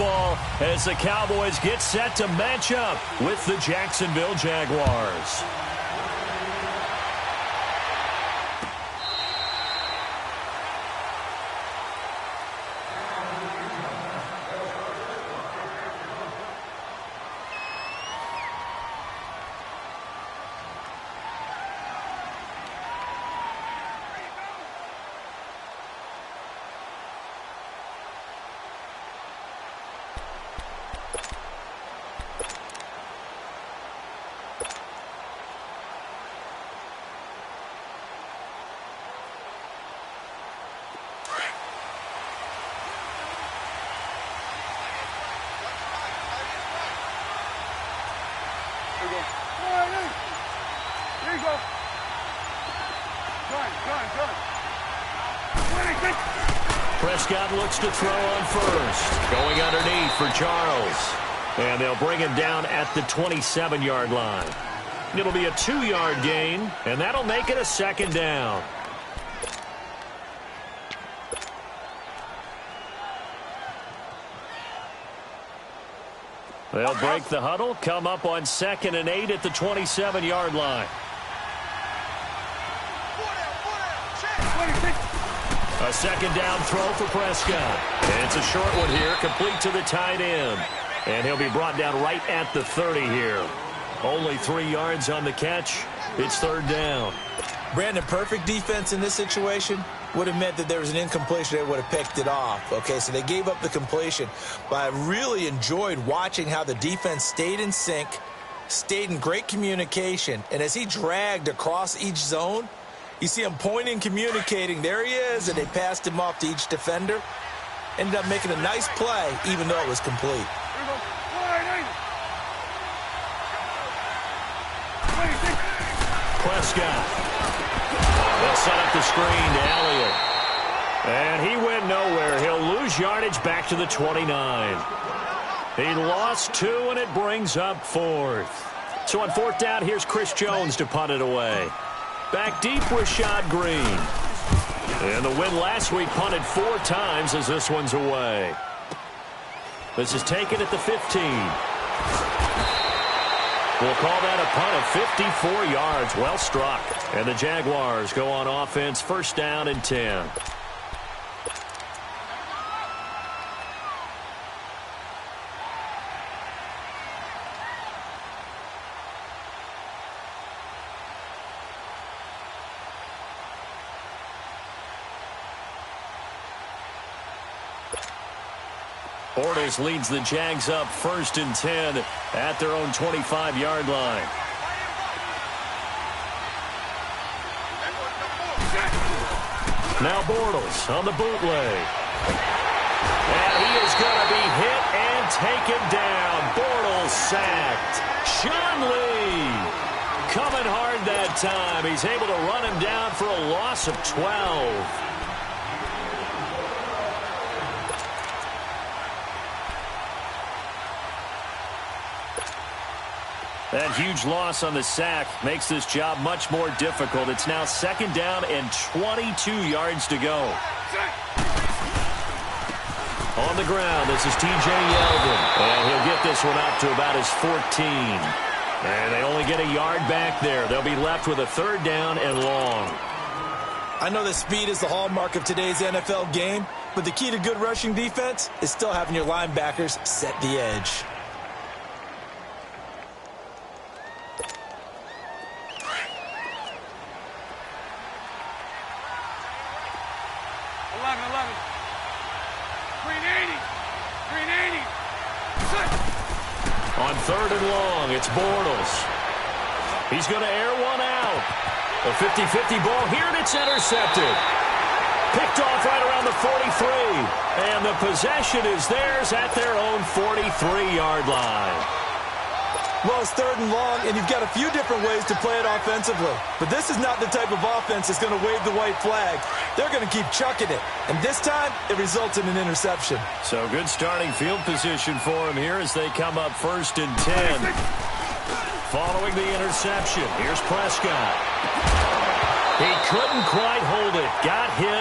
football as the Cowboys get set to match up with the Jacksonville Jaguars. There you go. Prescott looks to throw on first. Going underneath for Charles. And they'll bring him down at the 27-yard line. It'll be a 2-yard gain, and that'll make it a second down. They'll break the huddle, come up on 2nd and 8 at the 27-yard line. A second down throw for Prescott. And it's a short one here, complete to the tight end. And he'll be brought down right at the 30 here. Only 3 yards on the catch. It's 3rd down. Brandon, perfect defense in this situation would have meant that there was an incompletion. They would have picked it off. Okay, so they gave up the completion. But I really enjoyed watching how the defense stayed in sync, stayed in great communication. And as he dragged across each zone, you see him pointing, communicating. There he is, and they passed him off to each defender. Ended up making a nice play, even though it was complete. Prescott. They'll set up the screen to Elliott. And he went nowhere. He'll lose yardage back to the 29. He lost 2, and it brings up 4th. So on 4th down, here's Chris Jones to punt it away. Back deep, Rashad Green. And the win last week punted 4 times as this one's away. This is taken at the 15. We'll call that a punt of 54 yards. Well struck. And the Jaguars go on offense, 1st down and 10. Bortles leads the Jags up 1st and 10 at their own 25-yard line. Now Bortles on the bootleg. And he is going to be hit and taken down. Bortles sacked. Sean Lee coming hard that time. He's able to run him down for a loss of 12. That huge loss on the sack makes this job much more difficult. It's now 2nd down and 22 yards to go. On the ground, this is T.J. Yeldon. And he'll get this one up to about his 14. And they only get a yard back there. They'll be left with a 3rd down and long. I know that speed is the hallmark of today's NFL game, but the key to good rushing defense is still having your linebackers set the edge. 3rd and long, it's Bortles. He's going to air one out. A 50-50 ball here, and it's intercepted. Picked off right around the 43. And the possession is theirs at their own 43-yard line. Well, it's 3rd and long, and you've got a few different ways to play it offensively. But this is not the type of offense that's going to wave the white flag. They're going to keep chucking it. And this time, it results in an interception. So good starting field position for him here as they come up 1st and 10. Following the interception, here's Prescott. He couldn't quite hold it. Got hit.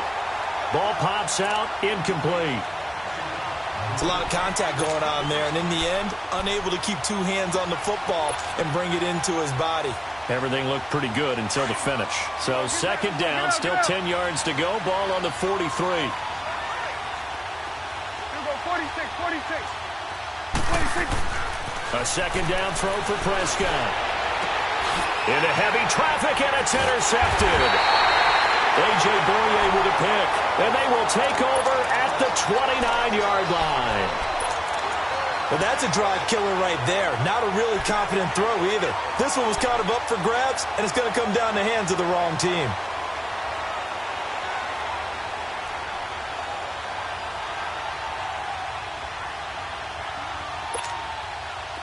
Ball pops out, incomplete. It's a lot of contact going on there, and in the end, unable to keep two hands on the football and bring it into his body. Everything looked pretty good until the finish. So second down, still 10 yards to go. Ball on the 43. Here we go, 46, 46. 46. A second down throw for Prescott. Into heavy traffic, and it's intercepted. A.J. Boye with a pick, and they will take over at the 29-yard line. Well, that's a drive killer right there. Not a really confident throw either. This one was kind of up for grabs, and it's going to come down the hands of the wrong team.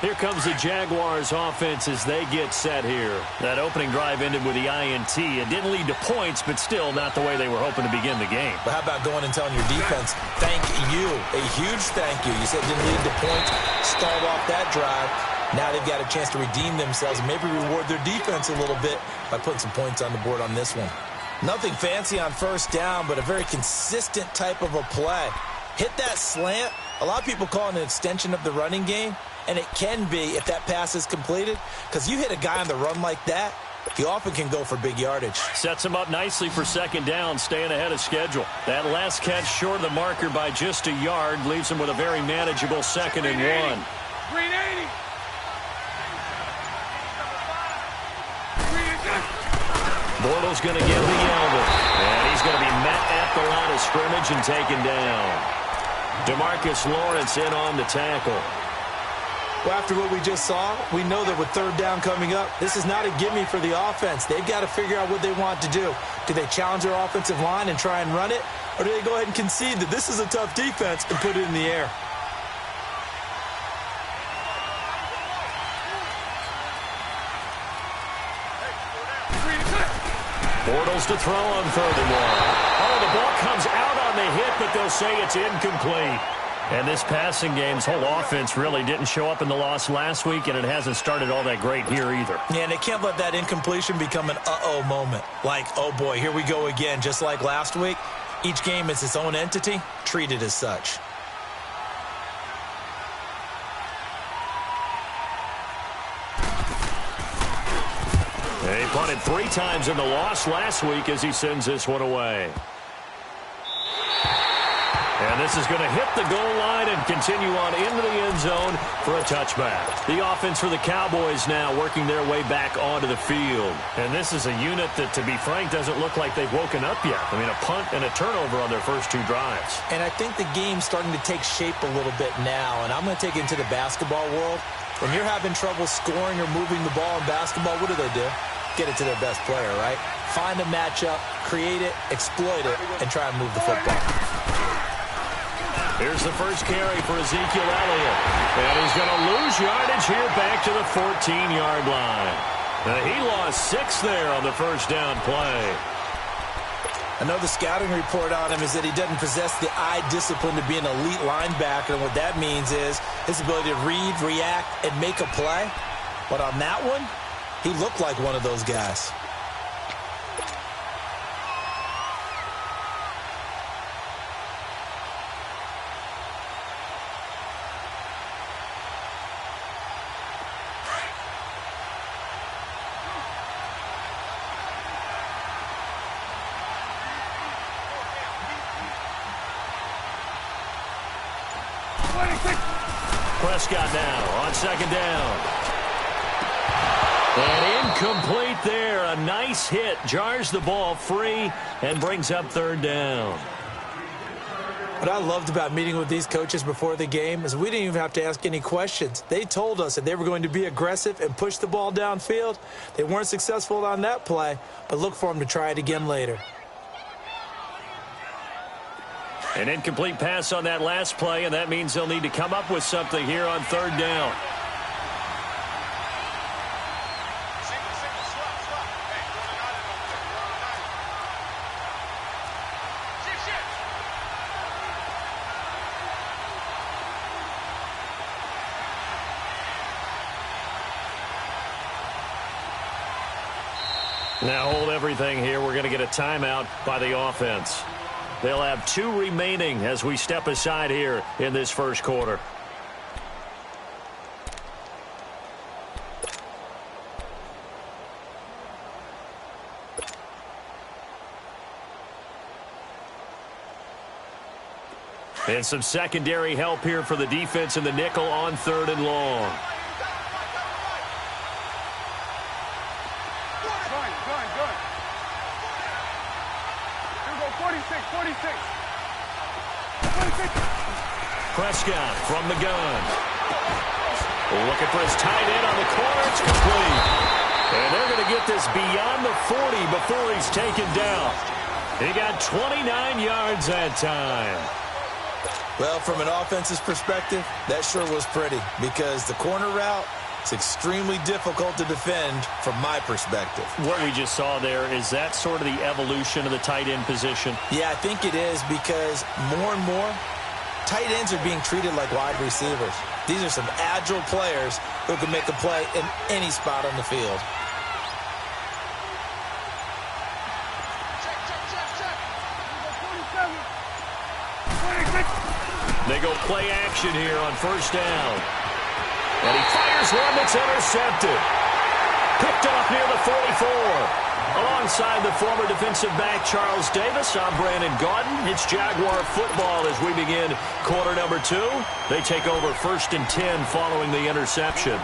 Here comes the Jaguars offense as they get set here. That opening drive ended with the INT. It didn't lead to points, but still not the way they were hoping to begin the game. But how about going and telling your defense, thank you, a huge thank you. You said it didn't lead to points, start off that drive. Now they've got a chance to redeem themselves and maybe reward their defense a little bit by putting some points on the board on this one. Nothing fancy on first down, but a very consistent type of a play. Hit that slant. A lot of people call it an extension of the running game. And it can be if that pass is completed, because you hit a guy on the run like that, he often can go for big yardage. Sets him up nicely for second down, staying ahead of schedule. That last catch short of the marker by just a yard leaves him with a very manageable 2nd and 1. Green 80. Bortles going to get the elbow. And he's going to be met at the line of scrimmage and taken down. DeMarcus Lawrence in on the tackle. Well, after what we just saw, we know that with third down coming up, this is not a gimme for the offense. They've got to figure out what they want to do. Do they challenge their offensive line and try and run it? Or do they go ahead and concede that this is a tough defense and put it in the air? Bortles to throw on 3rd and 1. Oh, the ball comes out on the hit, but they'll say it's incomplete. And this passing game's whole offense really didn't show up in the loss last week, and it hasn't started all that great here either. Yeah, and they can't let that incompletion become an uh-oh moment. Like, oh boy, here we go again, just like last week. Each game is its own entity, treated as such. He punted 3 times in the loss last week as he sends this one away. And this is going to hit the goal line and continue on into the end zone for a touchback. The offense for the Cowboys now working their way back onto the field. And this is a unit that, to be frank, doesn't look like they've woken up yet. I mean, a punt and a turnover on their first 2 drives. And I think the game's starting to take shape a little bit now. And I'm going to take it into the basketball world. When you're having trouble scoring or moving the ball in basketball, what do? Get it to their best player, right? Find a matchup, create it, exploit it, and try and move the football. Here's the first carry for Ezekiel Elliott. And he's going to lose yardage here back to the 14-yard line. He lost 6 there on the first down play. Another scouting report on him is that he doesn't possess the eye discipline to be an elite linebacker. And what that means is his ability to read, react, and make a play. But on that one, he looked like one of those guys. Prescott now on second down. And incomplete there. A nice hit. Jars the ball free and brings up third down. What I loved about meeting with these coaches before the game is we didn't even have to ask any questions. They told us that they were going to be aggressive and push the ball downfield. They weren't successful on that play, but look for them to try it again later. An incomplete pass on that last play, and that means they'll need to come up with something here on third down. Now hold everything here. We're going to get a timeout by the offense. They'll have 2 remaining as we step aside here in this first quarter. And some secondary help here for the defense in the nickel on 3rd and long. Good. Here we go, 46. Prescott from the gun. Looking for his tight end on the corner. It's complete. And they're going to get this beyond the 40 before he's taken down. He got 29 yards that time. Well, from an offense's perspective, that sure was pretty because the corner route is extremely difficult to defend from my perspective. What we just saw there, is that sort of the evolution of the tight end position? Yeah, I think it is because more and more, tight ends are being treated like wide receivers. These are some agile players who can make a play in any spot on the field. They go play action here on 1st down. And he fires one that's intercepted. Picked off near the 44. Alongside the former defensive back Charles Davis, I'm Brandon Gaudin. It's Jaguar football as we begin quarter number 2. They take over 1st and 10 following the interception.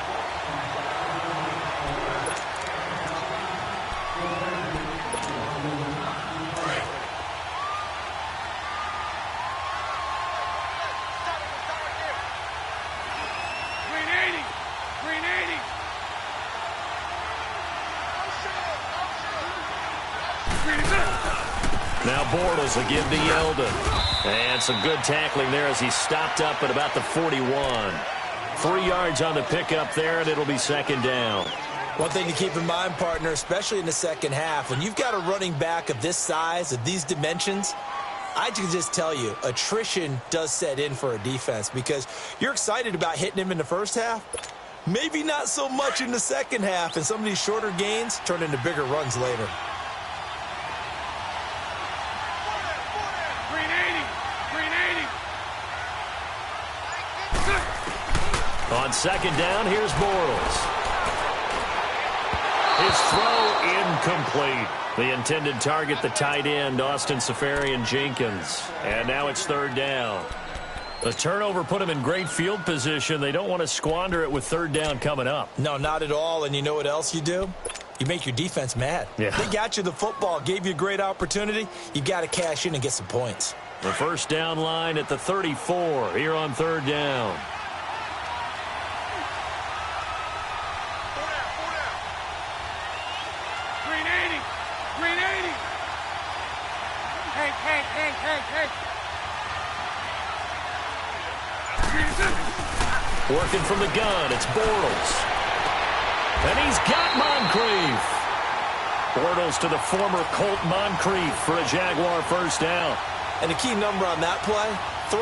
Now Bortles will give to Yeldon. And some good tackling there as he stopped up at about the 41. 3 yards on the pickup there, and it'll be 2nd down. One thing to keep in mind, partner, especially in the second half, when you've got a running back of this size, of these dimensions, I can just tell you, attrition does set in for a defense because you're excited about hitting him in the first half. Maybe not so much in the second half, and some of these shorter gains turn into bigger runs later. On 2nd down, here's Bortles. His throw incomplete. The intended target, the tight end, Austin Seferian-Jenkins. And now it's 3rd down. The turnover put him in great field position. They don't want to squander it with 3rd down coming up. No, not at all. And you know what else you do? You make your defense mad. Yeah. They got you the football, gave you a great opportunity. You got to cash in and get some points. The 1st down line at the 34 here on 3rd down. Working from the gun, it's Bortles. And he's got Moncrief. Bortles to the former Colt Moncrief for a Jaguar 1st down. And the key number on that play, 3.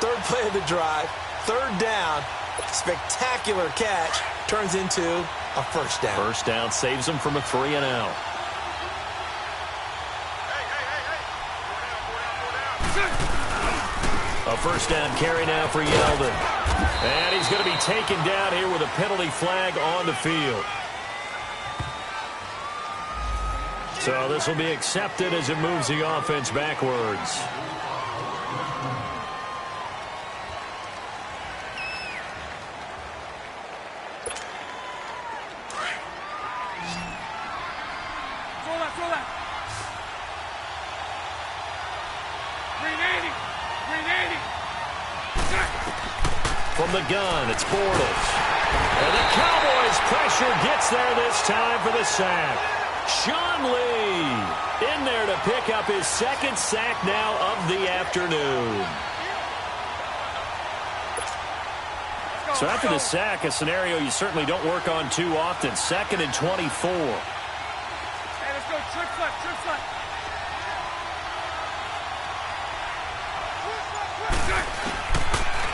3rd play of the drive, 3rd down, spectacular catch, turns into a 1st down. 1st down saves him from a 3-and-out. A 1st down carry now for Yeldon. And he's going to be taken down here with a penalty flag on the field. So this will be accepted as it moves the offense backwards. From the gun, it's Bortles. And the Cowboys' pressure gets there this time for the sack. Sean Lee in there to pick up his 2nd sack now of the afternoon. So after the sack, a scenario you certainly don't work on too often. 2nd and 24. Hey, let's go trick foot.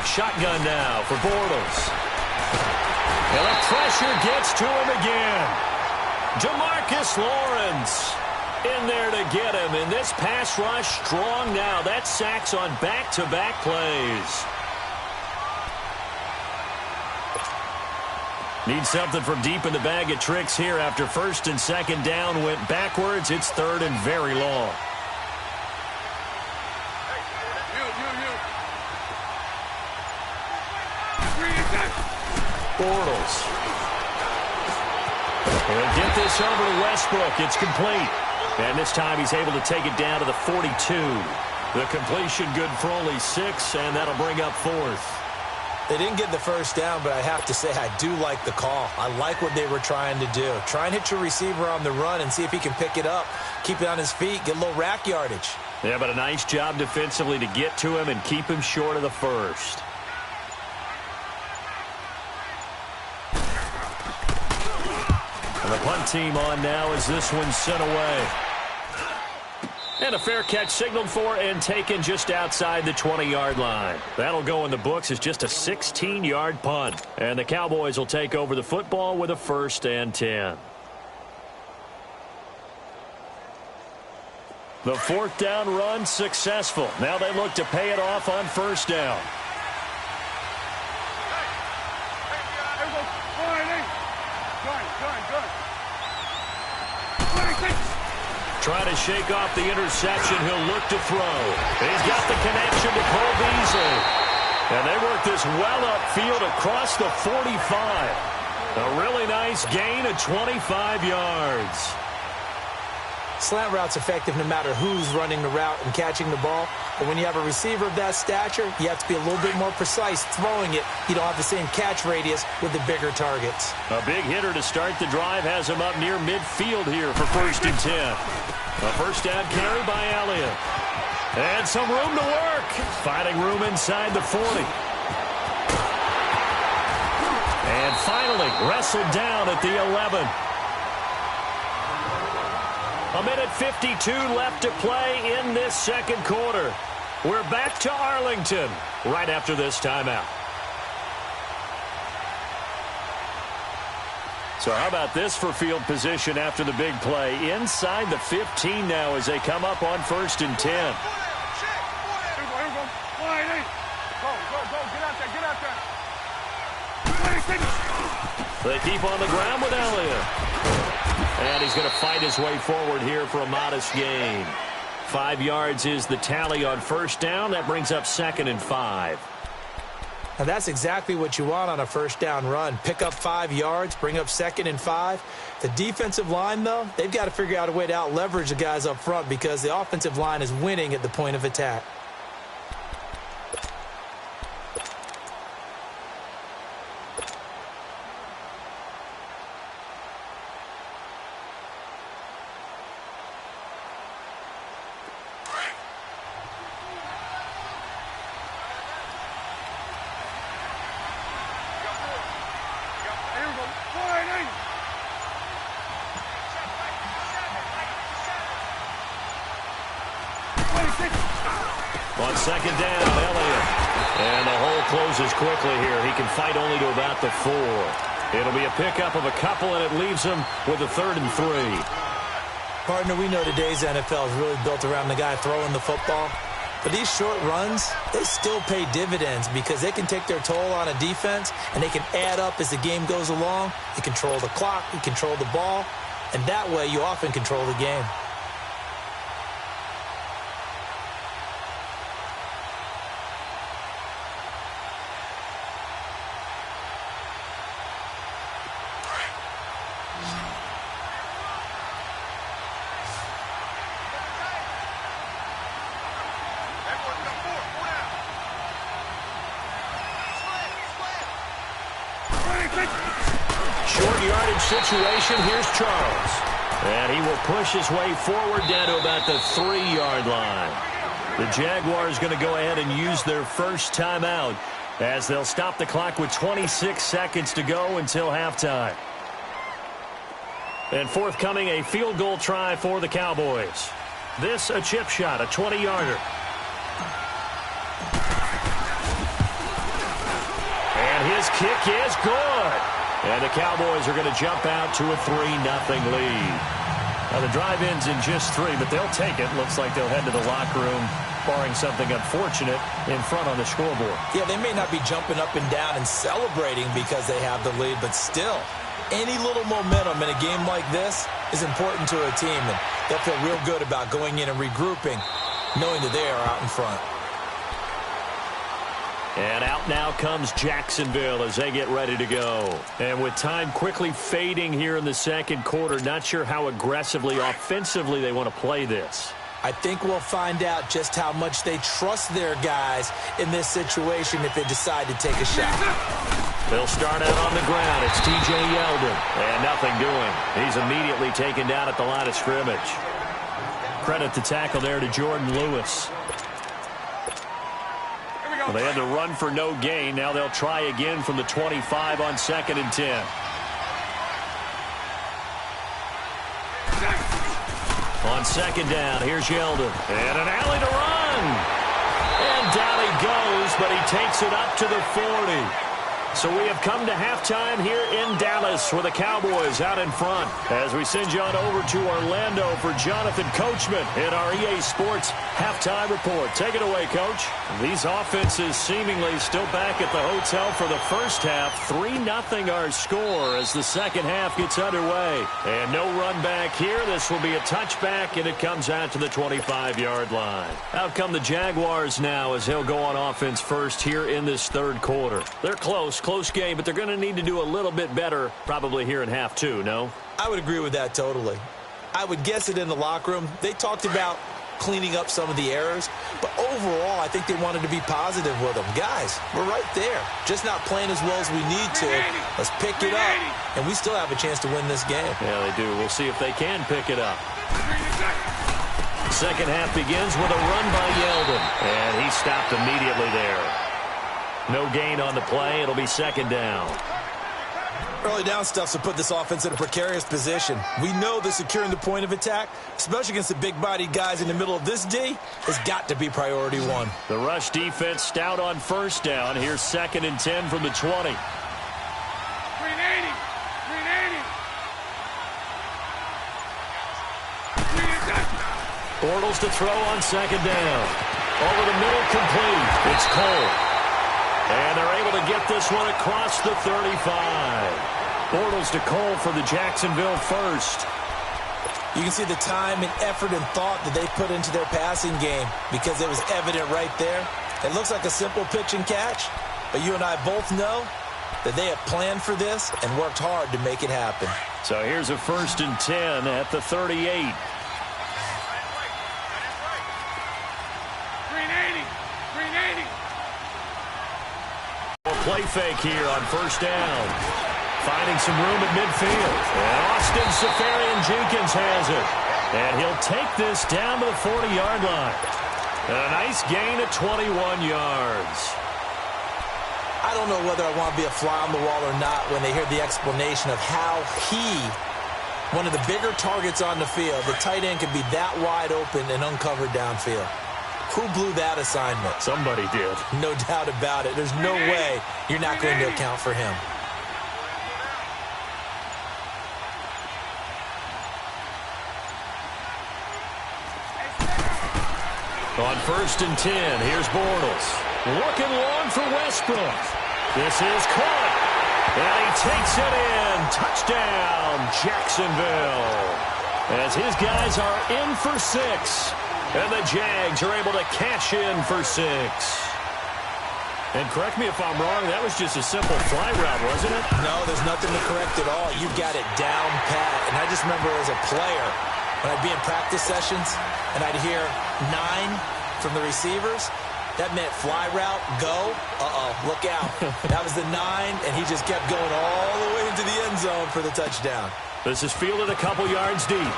Shotgun now for Bortles. And the pressure gets to him again. Demarcus Lawrence in there to get him. And this pass rush strong now. That's sacks on back-to-back plays. Need something from deep in the bag of tricks here after first and second down went backwards. It's third and very long. Bortles. He'll get this over to Westbrook. It's complete. And this time he's able to take it down to the 42. The completion good for only 6, and that'll bring up fourth. They didn't get the first down, but I have to say I do like the call. I like what they were trying to do. Try and hit your receiver on the run and see if he can pick it up. Keep it on his feet, get a little rack yardage. Yeah, but a nice job defensively to get to him and keep him short of the first. And the punt team on now as this one's sent away. And a fair catch signaled for and taken just outside the 20-yard line. That'll go in the books as just a 16-yard punt. And the Cowboys will take over the football with a 1st and 10. The 4th down run successful. Now they look to pay it off on 1st down. Trying to shake off the interception. He'll look to throw. He's got the connection to Cole Beasley. And they work this well upfield across the 45. A really nice gain of 25 yards. Slant route's effective no matter who's running the route and catching the ball. But when you have a receiver of that stature, you have to be a little bit more precise throwing it. You don't have the same catch radius with the bigger targets. A big hitter to start the drive has him up near midfield here for 1st and 10. A 1st down carry by Elliott. And some room to work. Finding room inside the 40. And finally wrestled down at the 11. A minute 52 left to play in this second quarter. We're back to Arlington right after this timeout. So how about this for field position after the big play? Inside the 15 now as they come up on 1st and 10. They keep on the ground with Elliott. And he's going to fight his way forward here for a modest gain. 5 yards is the tally on 1st down. That brings up 2nd and 5. Now that's exactly what you want on a 1st down run. Pick up 5 yards, bring up 2nd and 5. The defensive line, though, they've got to figure out a way to out-leverage the guys up front because the offensive line is winning at the point of attack. On 2nd down, Elliott. And the hole closes quickly here. He can fight only to about the 4. It'll be a pickup of a couple, and it leaves him with a 3rd and 3. Partner, we know today's NFL is really built around the guy throwing the football. But these short runs, they still pay dividends because they can take their toll on a defense, and they can add up as the game goes along. You control the clock, you control the ball, and that way you often control the game. Short yardage situation. Here's Charles. And he will push his way forward down to about the 3-yard line. The Jaguars going to go ahead and use their first timeout as they'll stop the clock with 26 seconds to go until halftime. And forthcoming, a field goal try for the Cowboys. This a chip shot, a 20-yarder. And his kick is good. And the Cowboys are going to jump out to a 3-0 lead. Now, the drive ends in just 3, but they'll take it. Looks like they'll head to the locker room, barring something unfortunate, in front on the scoreboard. Yeah, they may not be jumping up and down and celebrating because they have the lead, but still, any little momentum in a game like this is important to a team, and they'll feel real good about going in and regrouping, knowing that they are out in front. And out now comes Jacksonville as they get ready to go. And with time quickly fading here in the second quarter, not sure how aggressively, offensively they want to play this. I think we'll find out just how much they trust their guys in this situation if they decide to take a shot. They'll start out on the ground. It's T.J. Yeldon. And nothing doing. He's immediately taken down at the line of scrimmage. Credit the tackle there to Jordan Lewis. Well, they had to run for no gain. Now they'll try again from the 25 on 2nd and 10. On 2nd down, here's Yeldon. And an alley to run. And down he goes, but he takes it up to the 40. So we have come to halftime here in Dallas with the Cowboys out in front. As we send you on over to Orlando for Jonathan Coachman in our EA Sports halftime report. Take it away, Coach. These offenses seemingly still back at the hotel for the first half. 3-0 our score as the second half gets underway. And no run back here. This will be a touchback, and it comes out to the 25-yard line. Out come the Jaguars now as they'll go on offense first here in this third quarter. They're close game, but they're going to need to do a little bit better probably here in half 2, no? I would agree with that totally. I would guess it in the locker room. They talked about cleaning up some of the errors, but overall, I think they wanted to be positive with them. Guys, we're right there. Just not playing as well as we need to. Let's pick it up, and we still have a chance to win this game. Yeah, they do. We'll see if they can pick it up. Second half begins with a run by Yeldon, and he stopped immediately there. No gain on the play. It'll be 2nd down. Early down stuff to put this offense in a precarious position. We know that securing the point of attack, especially against the big-bodied guys in the middle of this D, has got to be priority 1. The rush defense stout on 1st down. Here's 2nd and 10 from the 20. 380. Bortles to throw on 2nd down. Over the middle, complete. It's Cole. And they're able to get this one across the 35. Bortles to Cole for the Jacksonville first. You can see the time and effort and thought that they put into their passing game because it was evident right there. It looks like a simple pitch and catch, but you and I both know that they have planned for this and worked hard to make it happen. So here's a 1st and 10 at the 38. Play fake here on 1st down. Finding some room at midfield. And Austin Seferian-Jenkins has it. And he'll take this down to the 40-yard line. And a nice gain of 21 yards. I don't know whether I want to be a fly on the wall or not when they hear the explanation of how one of the bigger targets on the field, the tight end, can be that wide open and uncovered downfield. Who blew that assignment? Somebody did. No doubt about it. There's no way you're not going to account for him. On 1st and 10, here's Bortles. Looking long for Westbrook. This is caught. And he takes it in. Touchdown, Jacksonville. As his guys are in for 6. And the Jags are able to cash in for 6. And correct me if I'm wrong, that was just a simple fly route, wasn't it? No, there's nothing to correct at all. You got it down pat. And I just remember as a player, when I'd be in practice sessions, and I'd hear 9 from the receivers, that meant fly route, go, look out. That was the 9, and he just kept going all the way into the end zone for the touchdown. This is fielded a couple yards deep.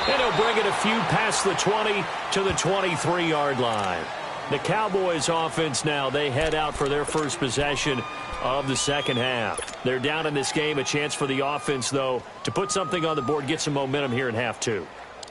And he'll bring it a few past the 20 to the 23-yard line. The Cowboys offense now, they head out for their first possession of the second half. They're down in this game. A chance for the offense, though, to put something on the board, get some momentum here in half 2.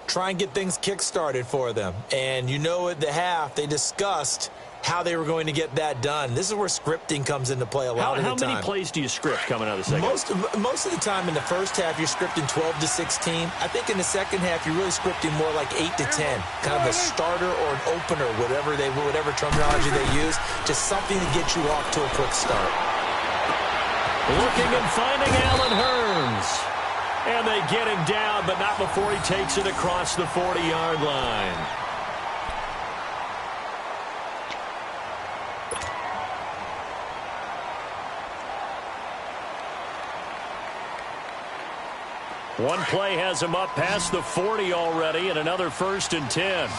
try and get things kick-started for them. And you know at the half, they discussed how they were going to get that done. This is where scripting comes into play a lot of the time. How many plays do you script coming out of the second? Most of the time in the first half, you're scripting 12 to 16. I think in the second half, you're really scripting more like 8 to 10. Kind of a starter or an opener, whatever terminology they use. Just something to get you off to a quick start. Looking and finding Allen Hurns. And they get him down, but not before he takes it across the 40-yard line. One play has him up past the 40 already, and another 1st and 10. Here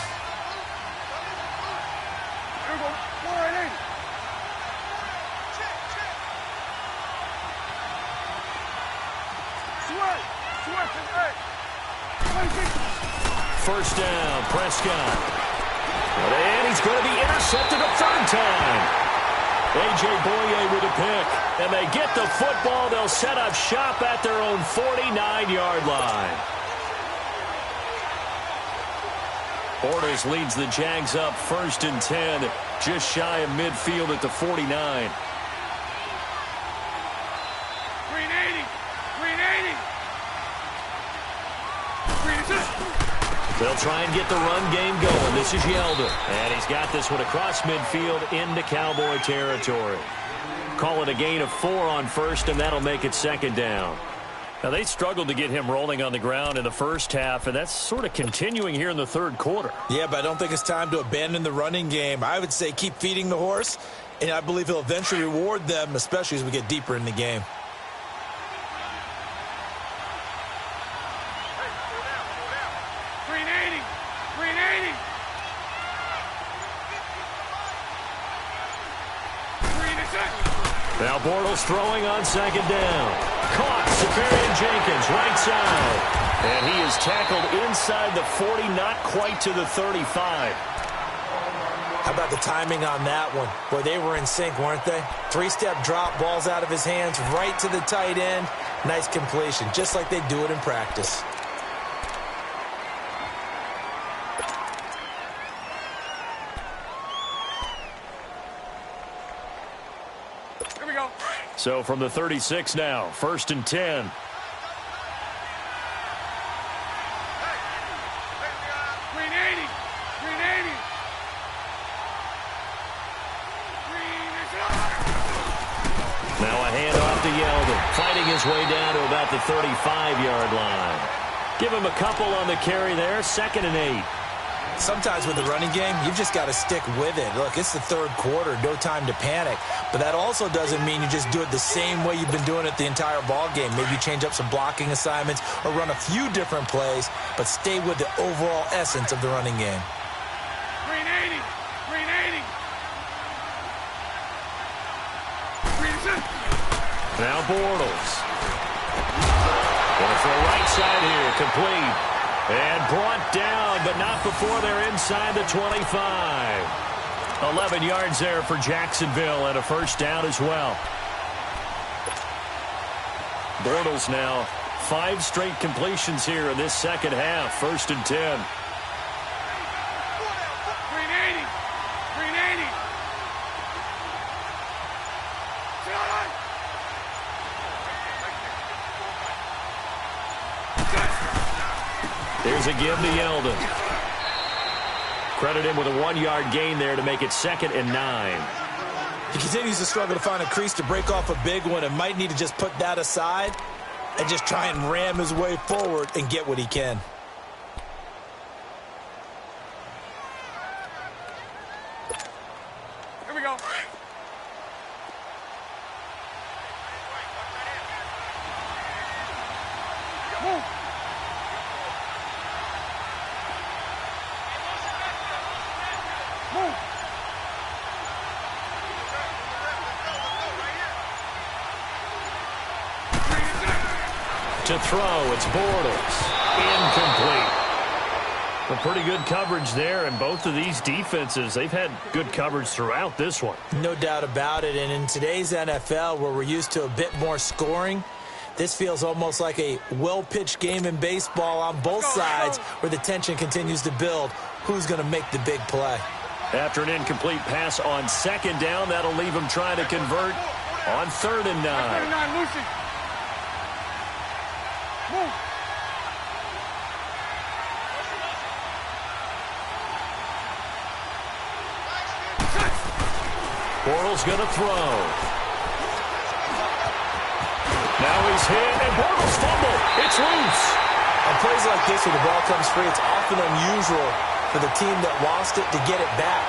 we go. 4-8. Sweat and 8. 1st down, Prescott. And he's going to be intercepted a 3rd time. A.J. Boye with a pick. And they get the football. They'll set up shop at their own 49-yard line. Bortles leads the Jags up 1st and 10. Just shy of midfield at the 49. 380. 380. 380. They'll try and get the run game going. This is Yeldon. And he's got this one across midfield into Cowboy territory. Call it a gain of 4 on 1st, and that'll make it 2nd down. Now, they struggled to get him rolling on the ground in the first half, and that's sort of continuing here in the 3rd quarter. Yeah, but I don't think it's time to abandon the running game. I would say keep feeding the horse, and I believe he'll eventually reward them, especially as we get deeper in the game. Now Bortles throwing on 2nd down. Caught. Safarian Jenkins, right side. And he is tackled inside the 40, not quite to the 35. How about the timing on that one? Boy, they were in sync, weren't they? 3-step drop, balls out of his hands, right to the tight end. Nice completion, just like they do it in practice. So from the 36 now, 1st and 10. Now a handoff to Yeldon, fighting his way down to about the 35-yard line. Give him a couple on the carry there, 2nd and 8. Sometimes with the running game, you've just got to stick with it. Look, it's the 3rd quarter, no time to panic. But that also doesn't mean you just do it the same way you've been doing it the entire ball game. Maybe you change up some blocking assignments or run a few different plays, but stay with the overall essence of the running game. 380. 380. Now Bortles. Going for a right side here, complete. And brought down, but not before they're inside the 25. 11 yards there for Jacksonville and a 1st down as well. Bortles now 5 straight completions here in this 2nd half. 1st and 10. 380. 380. Here's a give to Yeldon. Credit him with a 1-yard gain there to make it 2nd and 9. He continues to struggle to find a crease to break off a big one and might need to just put that aside and just try and ram his way forward and get what he can. Here we go. Move. Move. To throw, it's Bortles. Incomplete. A pretty good coverage there, and both of these defenses, they've had good coverage throughout this one. No doubt about it, and in today's NFL, where we're used to a bit more scoring, This feels almost like a well-pitched game in baseball on both sides where the tension continues to build. Who's going to make the big play? After an incomplete pass on second down, that'll leave him trying to convert on 3rd and 9. 39, Lucy. Move. Bortles going to throw. Now he's hit, and Bortles fumble. It's loose. On plays like this where the ball comes free, it's often unusual for the team that lost it to get it back.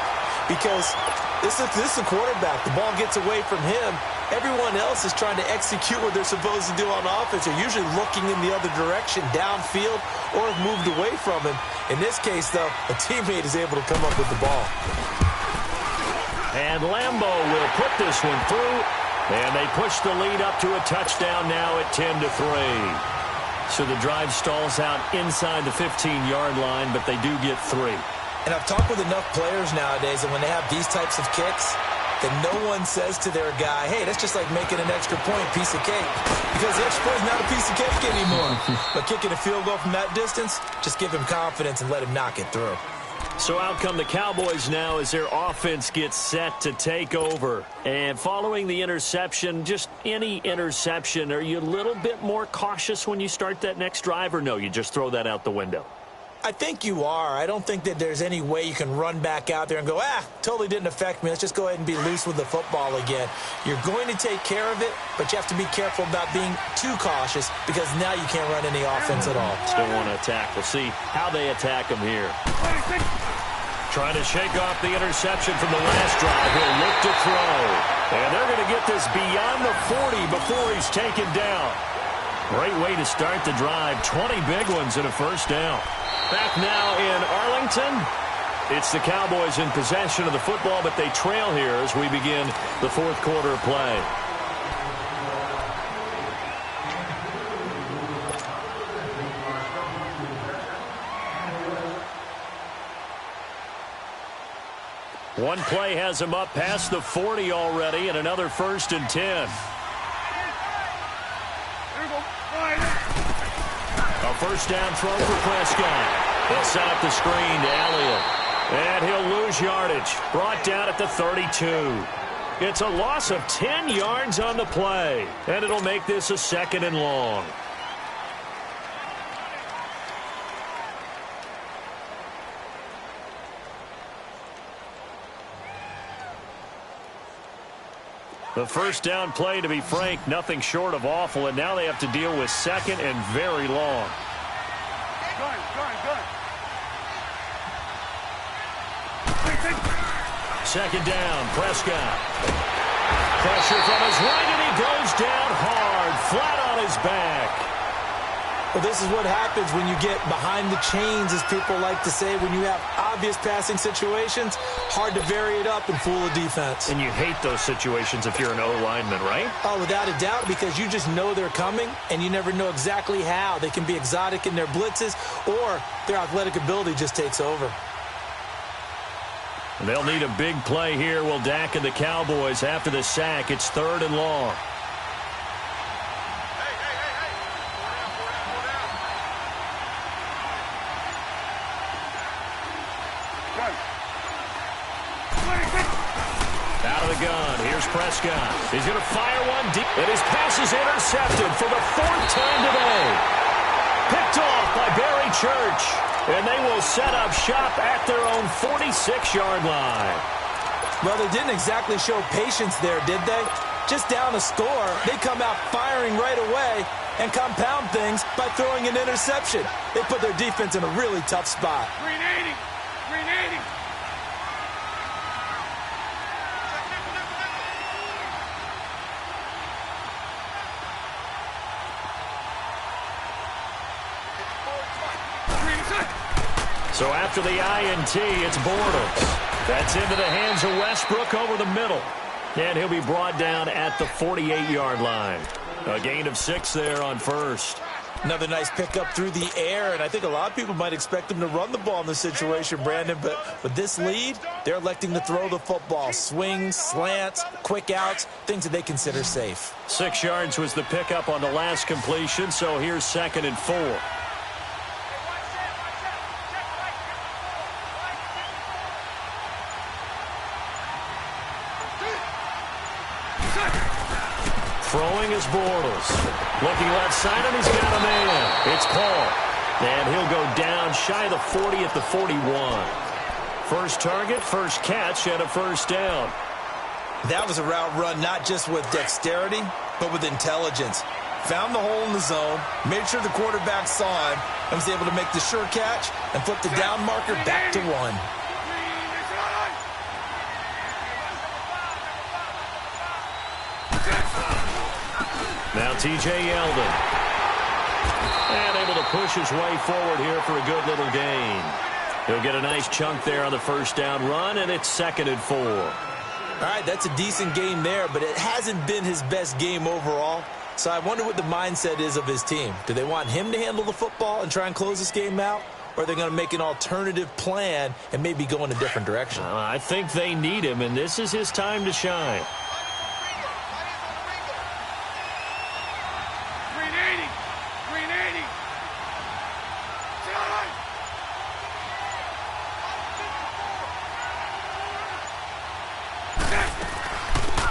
Because this is the quarterback. The ball gets away from him. Everyone else is trying to execute what they're supposed to do on offense. They're usually looking in the other direction, downfield, or have moved away from him. In this case, though, a teammate is able to come up with the ball. And Lambeau will put this one through. And they push the lead up to a touchdown now at 10-3. So the drive stalls out inside the 15-yard line, but they do get 3. And I've talked with enough players nowadays, and when they have these types of kicks, that no one says to their guy, hey, that's just like making an extra point, piece of cake. Because the extra point is not a piece of cake anymore. But kicking a field goal from that distance, just give him confidence and let him knock it through. So out come the Cowboys now as their offense gets set to take over. And following the interception, just any interception, are you a little bit more cautious when you start that next drive, or no, you just throw that out the window? I think you are. I don't think that there's any way you can run back out there and go, totally didn't affect me. Let's just go ahead and be loose with the football again. You're going to take care of it, but you have to be careful about being too cautious because now you can't run any offense at all. Still want to attack. We'll see how they attack him here. Trying to shake off the interception from the last drive. He'll look to throw. And they're going to get this beyond the 40 before he's taken down. Great way to start the drive. 20 big ones and a first down. Back now in Arlington. It's the Cowboys in possession of the football, but they trail here as we begin the 4th quarter of play. One play has him up past the 40 already, and another 1st and 10. A first down throw for Prescott. They'll set up the screen to Elliott. And he'll lose yardage. Brought down at the 32. It's a loss of 10 yards on the play. And it'll make this a 2nd and long. The first down play, to be frank, nothing short of awful, and now they have to deal with 2nd and very long. Good. 2nd down, Prescott. Pressure from his right, and he goes down hard, flat on his back. Well, this is what happens when you get behind the chains, as people like to say. When you have obvious passing situations, hard to vary it up and fool a defense. And you hate those situations if you're an O-lineman, right? Oh, without a doubt, because you just know they're coming, and you never know exactly how. They can be exotic in their blitzes, or their athletic ability just takes over. They'll need a big play here, will Dak and the Cowboys after the sack. It's 3rd and long. Out of the gun, here's Prescott. He's going to fire one deep, and his pass is intercepted for the 4th time today. Picked off by Barry Church, and they will set up shop at their own 46-yard line. Well, they didn't exactly show patience there, did they? Just down a score, they come out firing right away and compound things by throwing an interception. They put their defense in a really tough spot. 380. So after the INT, it's Bortles. That's into the hands of Westbrook over the middle. And he'll be brought down at the 48-yard line. A gain of 6 there on first. Another nice pickup through the air, and I think a lot of people might expect them to run the ball in this situation, Brandon, but with this lead, they're electing to throw the football. Swings, slants, quick outs, things that they consider safe. 6 yards was the pickup on the last completion, so here's 2nd and 4. Throwing is Bortles. Looking left side, and he's got a man. It's Paul. And he'll go down shy of the 40 at the 41. First target, first catch, and a first down. That was a route run not just with dexterity, but with intelligence. Found the hole in the zone, made sure the quarterback saw him, and was able to make the sure catch and flip the down marker back to 1. Now T.J. Yeldon. And able to push his way forward here for a good little gain. He'll get a nice chunk there on the first down run, and it's 2nd and 4. All right, that's a decent game there, but it hasn't been his best game overall. So I wonder what the mindset is of his team. Do they want him to handle the football and try and close this game out? Or are they going to make an alternative plan and maybe go in a different direction? I think they need him, and this is his time to shine.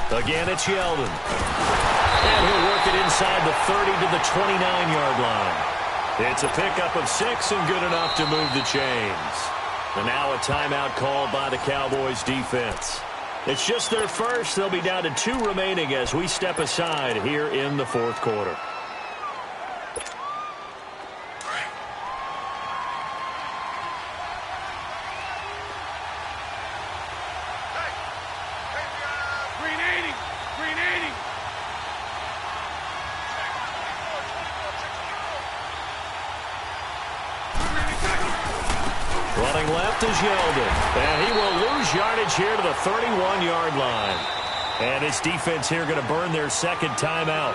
Again, it's Yeldon. And he'll work it inside the 30 to the 29-yard line. It's a pickup of 6 and good enough to move the chains. And now a timeout called by the Cowboys defense. It's just their first. They'll be down to 2 remaining as we step aside here in the 4th quarter. Running left is Yeldon, and he will lose yardage here to the 31-yard line. And his defense here going to burn their 2nd timeout.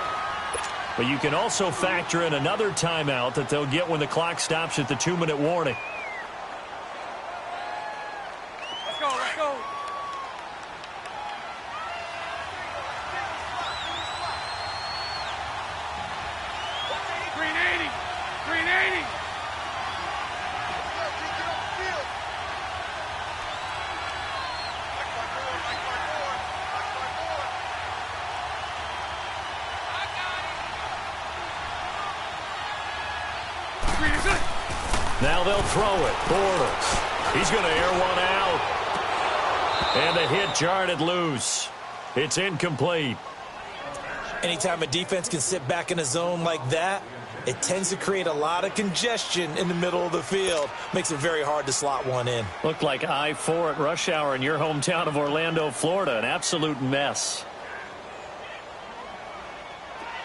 But you can also factor in another timeout that they'll get when the clock stops at the 2-minute warning. Let's go, let's go. Green 80. Now they'll throw it. Bortles. He's going to air one out. And the hit jarred it loose. It's incomplete. Anytime a defense can sit back in a zone like that, it tends to create a lot of congestion in the middle of the field. Makes it very hard to slot one in. Looked like I-4 at rush hour in your hometown of Orlando, Florida. An absolute mess.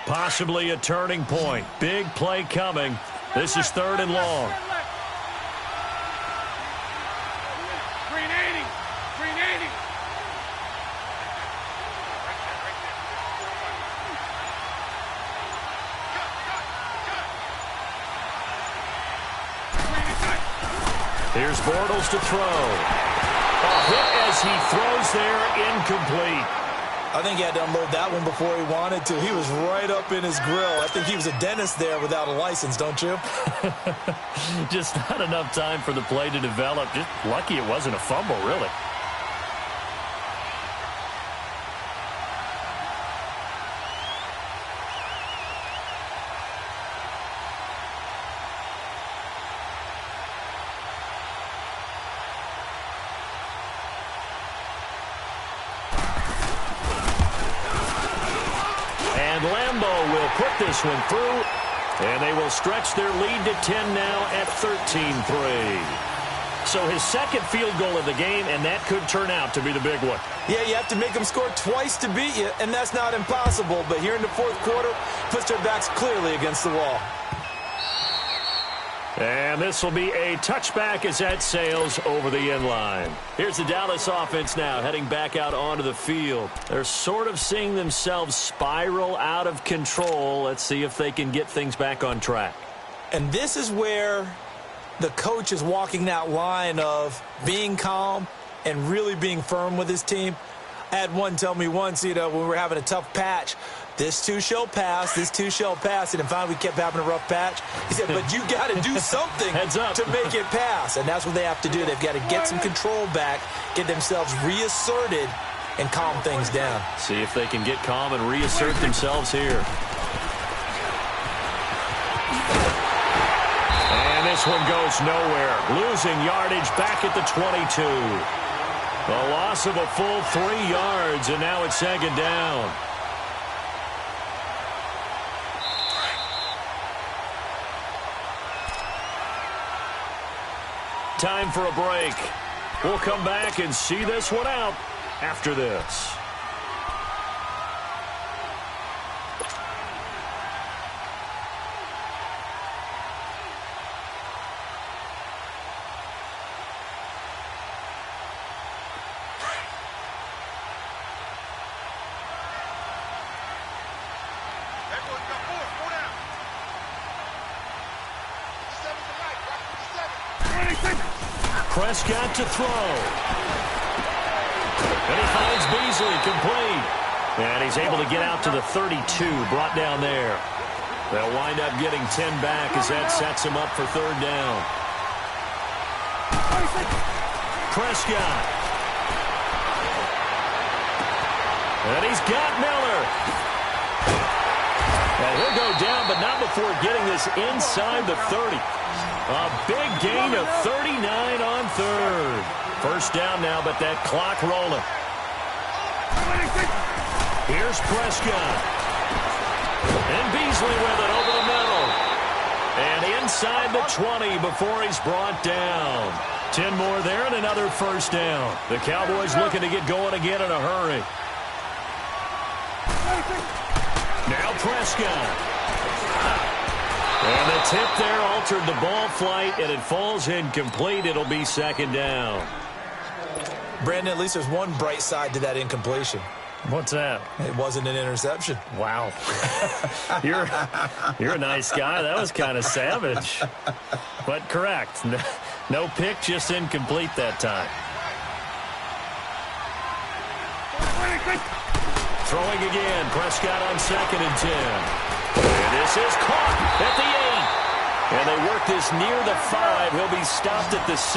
Possibly a turning point. Big play coming. This is 3rd and long. Green 80. Here's Bortles to throw. A hit as he throws there, incomplete. I think he had to unload that one before he wanted to. He was right up in his grill. I think he was a dentist there without a license, don't you? Just not enough time for the play to develop. Just lucky it wasn't a fumble, really. Put this one through, and they will stretch their lead to 10 now at 13-3. So his 2nd field goal of the game, and that could turn out to be the big one. Yeah, you have to make them score twice to beat you, and that's not impossible. But here in the 4th quarter, puts their backs clearly against the wall. And this will be a touchback as that sails over the end line. Here's the Dallas offense now heading back out onto the field. They're sort of seeing themselves spiral out of control. Let's see if they can get things back on track. And this is where the coach is walking that line of being calm and really being firm with his team. I had one tell me once, when we were having a tough patch, this too shall pass, this too shall pass. And finally we kept having a rough patch. He said, but you got to do something to make it pass. And that's what they have to do. They've got to get some control back, get themselves reasserted, and calm things down. See if they can get calm and reassert themselves here. And this one goes nowhere. Losing yardage back at the 22. A loss of a full 3 yards, and now it's second down. Time for a break. We'll come back and see this one out after this. Prescott to throw. And he finds Beasley complete. And he's able to get out to the 32, brought down there. They'll wind up getting 10 back as that sets him up for third down. Prescott. And he's got Miller. And he'll go down, but not before getting this inside the 30. A big gain of 39 on third. First down now, but that clock rolling. Here's Prescott. And Beasley with it over the middle. And inside the 20 before he's brought down. 10 more there and another first down. The Cowboys looking to get going again in a hurry. Now Prescott. And the tip there altered the ball flight, and it falls incomplete. It'll be second down. Brandon, at least there's one bright side to that incompletion. What's that? It wasn't an interception. Wow. You're a nice guy. That was kind of savage. But correct. No pick, just incomplete that time. Throwing again. Prescott on 2nd and 10. And this is caught at the 8. And they work this near the 5. He'll be stopped at the 6.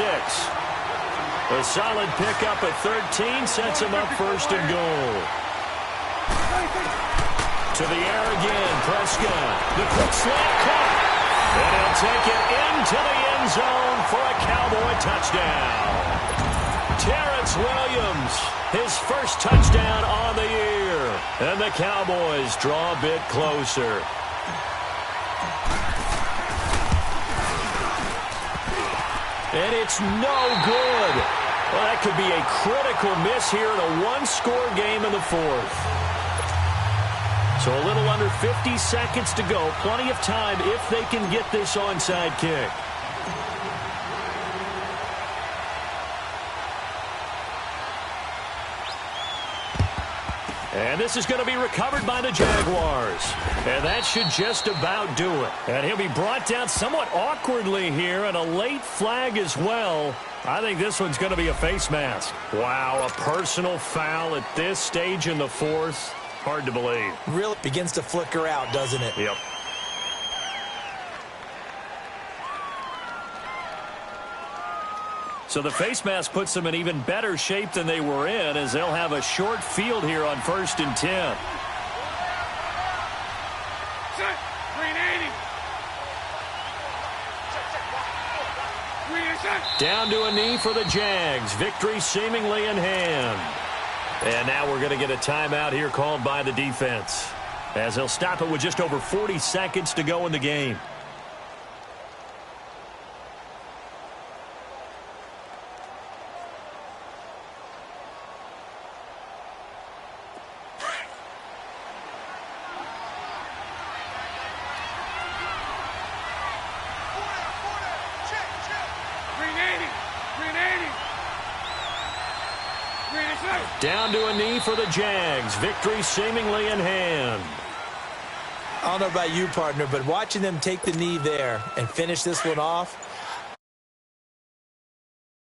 A solid pickup at 13 sets him up first and goal. To the air again, Prescott. The quick slant caught. And he'll take it into the end zone for a Cowboy touchdown. Terrence Williams, his first touchdown on the year. And the Cowboys draw a bit closer. And it's no good. Well, that could be a critical miss here in a one-score game in the 4th. So a little under 50 seconds to go. Plenty of time if they can get this onside kick. And this is going to be recovered by the Jaguars. And that should just about do it. And he'll be brought down somewhat awkwardly here, and a late flag as well. I think this one's going to be a face mask. Wow, a personal foul at this stage in the 4th. Hard to believe. Really begins to flicker out, doesn't it? Yep. So the face mask puts them in even better shape than they were in, as they'll have a short field here on 1st and 10. Down to a knee for the Jags. Victory seemingly in hand. And now we're going to get a timeout here called by the defense, as they'll stop it with just over 40 seconds to go in the game. Down to a knee for the Jags. Victory seemingly in hand. I don't know about you, partner, but watching them take the knee there and finish this one off,